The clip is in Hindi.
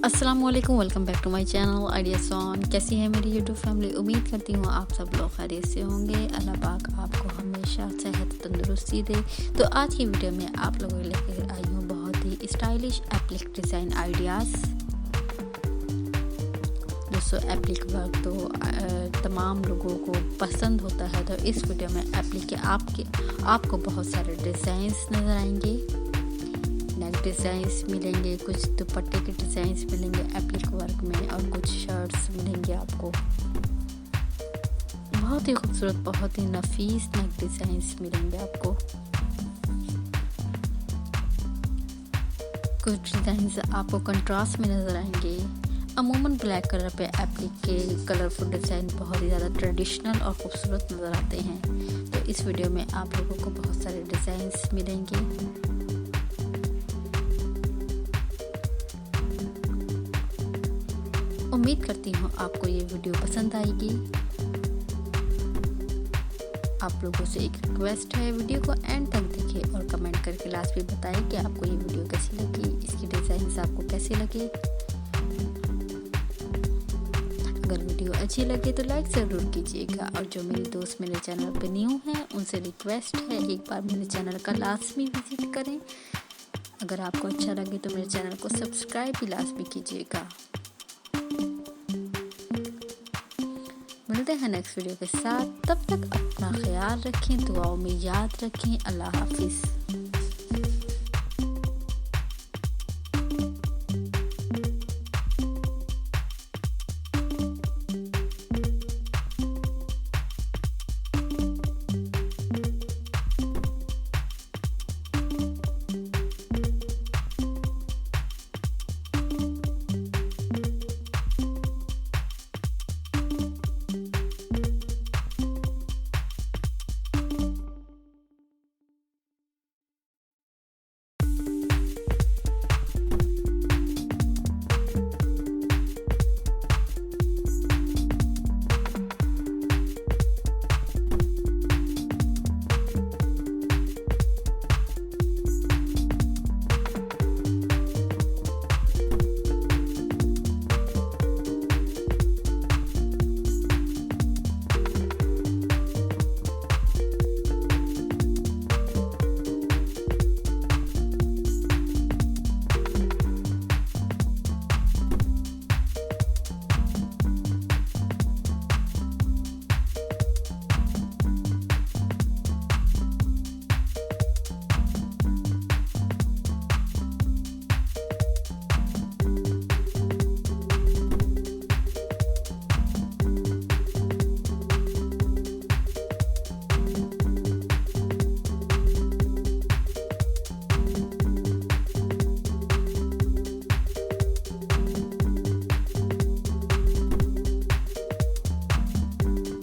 अस्सलामुअलैकुम, welcome back to my channel ideas on. कैसी है मेरी यूट्यूब फैमिली? उम्मीद करती हूँ आप सब लोग खैरियत से होंगे। अल्लाह पाक आपको हमेशा सेहत तंदुरुस्ती दे। तो आज की वीडियो में आप लोगों के लेकर आई हूँ बहुत ही स्टाइलिश एप्लिक डिज़ाइन आइडियाज़। दोस्तों, एप्लिक वर्क तो तमाम लोगों को पसंद होता है, तो इस वीडियो में एप्लिक के आपको बहुत सारे डिज़ाइंस नज़र आएंगे। नेक डिज़ाइंस मिलेंगे, कुछ दुपट्टे के डिज़ाइंस मिलेंगे एप्लिक वर्क में, और कुछ शर्ट्स मिलेंगे आपको। बहुत ही खूबसूरत, बहुत ही नफीस नेक डिज़ाइंस मिलेंगे आपको। कुछ डिज़ाइंस आपको कंट्रास्ट में नज़र आएंगे। अमूमन ब्लैक कलर पे एप्लिक के कलरफुल डिज़ाइन बहुत ही ज़्यादा ट्रेडिशनल और खूबसूरत नज़र आते हैं। तो इस वीडियो में आप लोगों को बहुत सारे डिज़ाइंस मिलेंगे। उम्मीद करती हूँ आपको ये वीडियो पसंद आएगी। आप लोगों से एक रिक्वेस्ट है, वीडियो को एंड तक देखें और कमेंट करके लास्ट में बताएं कि आपको ये वीडियो कैसी लगी, इसकी डिज़ाइंस आपको कैसे लगे। अगर वीडियो अच्छी लगे तो लाइक ज़रूर कीजिएगा, और जो मेरे दोस्त मेरे चैनल पे न्यू हैं उनसे रिक्वेस्ट है एक बार मेरे चैनल का लाजमी विजिट करें। अगर आपको अच्छा लगे तो मेरे चैनल को सब्सक्राइब भी लाजमी कीजिएगा। मिलते हैं नेक्स्ट वीडियो के साथ, तब तक अपना ख्याल रखें, दुआओं में याद रखें। अल्लाह हाफिज़।